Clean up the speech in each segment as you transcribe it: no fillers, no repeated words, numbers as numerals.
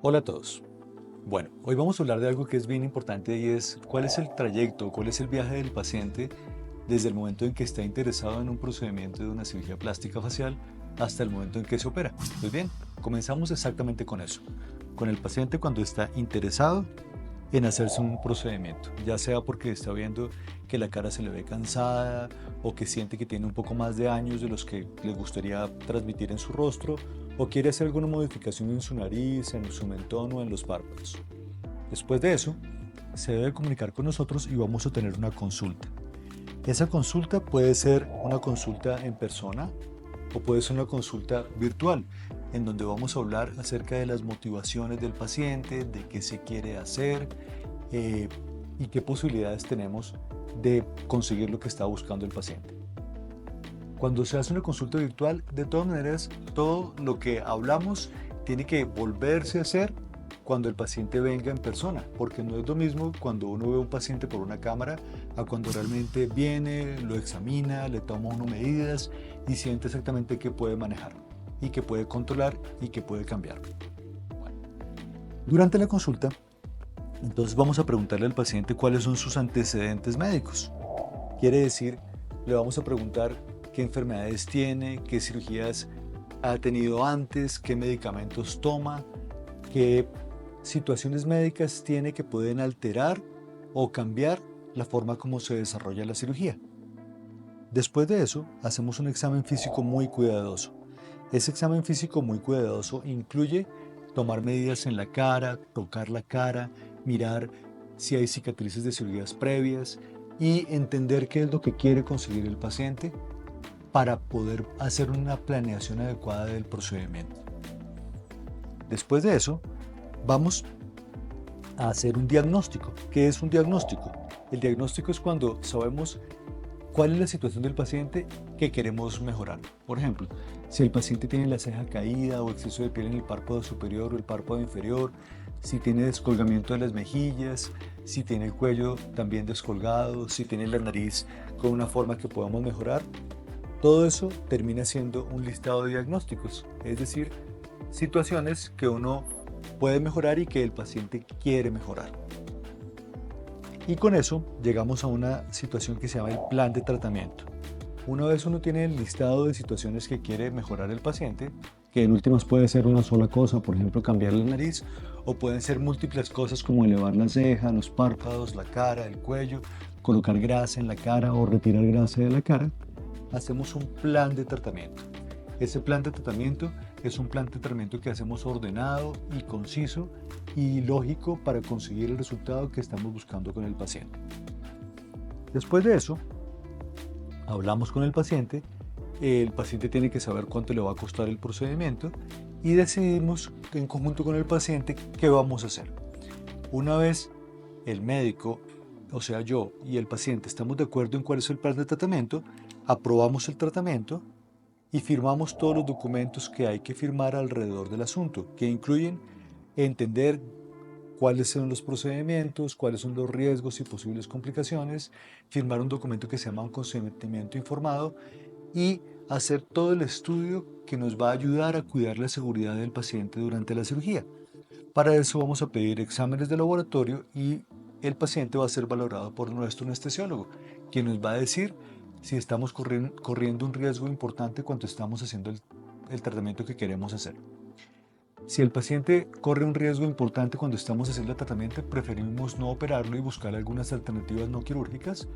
Hola a todos. Bueno, hoy vamos a hablar de algo que es bien importante y es cuál es el trayecto, cuál es el viaje del paciente desde el momento en que está interesado en un procedimiento de una cirugía plástica facial hasta el momento en que se opera. Pues bien, comenzamos exactamente con eso, con el paciente cuando está interesado en hacerse un procedimiento, ya sea porque está viendo que la cara se le ve cansada o que siente que tiene un poco más de años de los que le gustaría transmitir en su rostro o quiere hacer alguna modificación en su nariz, en su mentón o en los párpados. Después de eso, se debe comunicar con nosotros y vamos a tener una consulta. Esa consulta puede ser una consulta en persona o puede ser una consulta virtual, en donde vamos a hablar acerca de las motivaciones del paciente, de qué se quiere hacer eh, y qué posibilidades tenemos de conseguir lo que está buscando el paciente. Cuando se hace una consulta virtual, de todas maneras, todo lo que hablamos tiene que volverse a hacer cuando el paciente venga en persona, porque no es lo mismo cuando uno ve a un paciente por una cámara a cuando realmente viene, lo examina, le toma uno medidas y siente exactamente qué puede manejar y qué puede controlar y qué puede cambiar. Durante la consulta, entonces vamos a preguntarle al paciente cuáles son sus antecedentes médicos. Quiere decir, le vamos a preguntar qué enfermedades tiene, qué cirugías ha tenido antes, qué medicamentos toma, qué situaciones médicas tiene que pueden alterar o cambiar la forma como se desarrolla la cirugía. Después de eso, hacemos un examen físico muy cuidadoso. Ese examen físico muy cuidadoso incluye tomar medidas en la cara, tocar la cara, mirar si hay cicatrices de cirugías previas y entender qué es lo que quiere conseguir el paciente para poder hacer una planeación adecuada del procedimiento. Después de eso, vamos a hacer un diagnóstico. ¿Qué es un diagnóstico? El diagnóstico es cuando sabemos cuál es la situación del paciente que queremos mejorar. Por ejemplo, si el paciente tiene la ceja caída o exceso de piel en el párpado superior o el párpado inferior, si tiene descolgamiento de las mejillas, si tiene el cuello también descolgado, si tiene la nariz con una forma que podamos mejorar, todo eso termina siendo un listado de diagnósticos, es decir, situaciones que uno puede mejorar y que el paciente quiere mejorar. Y con eso llegamos a una situación que se llama el plan de tratamiento. Una vez uno tiene el listado de situaciones que quiere mejorar el paciente, que en últimas puede ser una sola cosa, por ejemplo cambiar la nariz, o pueden ser múltiples cosas como elevar la ceja, los párpados, la cara, el cuello, colocar grasa en la cara o retirar grasa de la cara, hacemos un plan de tratamiento. Ese plan de tratamiento es un plan de tratamiento que hacemos ordenado y conciso y lógico para conseguir el resultado que estamos buscando con el paciente. Después de eso, hablamos con el paciente tiene que saber cuánto le va a costar el procedimiento y decidimos en conjunto con el paciente qué vamos a hacer. Una vez el médico, o sea yo y el paciente estamos de acuerdo en cuál es el plan de tratamiento, aprobamos el tratamiento y firmamos todos los documentos que hay que firmar alrededor del asunto, que incluyen entender cuáles son los procedimientos, cuáles son los riesgos y posibles complicaciones, firmar un documento que se llama un consentimiento informado y hacer todo el estudio que nos va a ayudar a cuidar la seguridad del paciente durante la cirugía. Para eso vamos a pedir exámenes de laboratorio y el paciente va a ser valorado por nuestro anestesiólogo, quien nos va a decir si estamos corriendo un riesgo importante cuando estamos haciendo el tratamiento que queremos hacer. Si el paciente corre un riesgo importante cuando estamos haciendo el tratamiento, preferimos no operarlo y buscar algunas alternativas no quirúrgicas.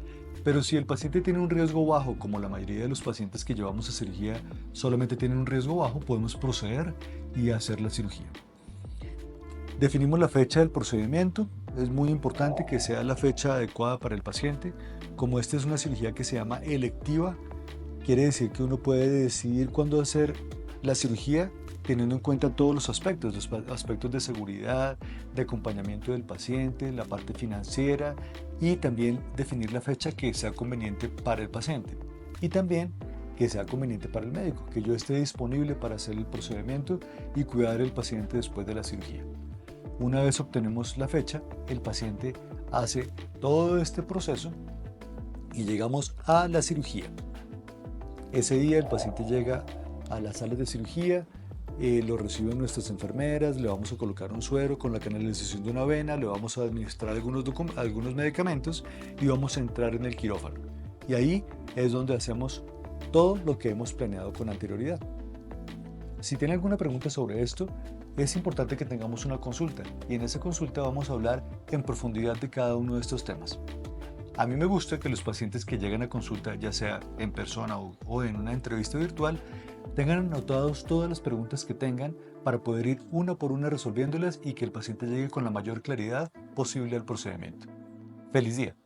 Pero si el paciente tiene un riesgo bajo, como la mayoría de los pacientes que llevamos a cirugía solamente tienen un riesgo bajo, podemos proceder y hacer la cirugía. Definimos la fecha del procedimiento. Es muy importante que sea la fecha adecuada para el paciente. Como esta es una cirugía que se llama electiva, quiere decir que uno puede decidir cuándo hacer la cirugía teniendo en cuenta todos los aspectos de seguridad, de acompañamiento del paciente, la parte financiera y también definir la fecha que sea conveniente para el paciente y también que sea conveniente para el médico, que yo esté disponible para hacer el procedimiento y cuidar al paciente después de la cirugía. Una vez obtenemos la fecha, el paciente hace todo este proceso y llegamos a la cirugía. Ese día el paciente llega a la sala de cirugía, lo reciben nuestras enfermeras, le vamos a colocar un suero con la canalización de una vena, le vamos a administrar algunos medicamentos y vamos a entrar en el quirófano. Y ahí es donde hacemos todo lo que hemos planeado con anterioridad. Si tiene alguna pregunta sobre esto, es importante que tengamos una consulta y en esa consulta vamos a hablar en profundidad de cada uno de estos temas. A mí me gusta que los pacientes que llegan a consulta, ya sea en persona o en una entrevista virtual, tengan anotados todas las preguntas que tengan para poder ir una por una resolviéndolas y que el paciente llegue con la mayor claridad posible al procedimiento. ¡Feliz día!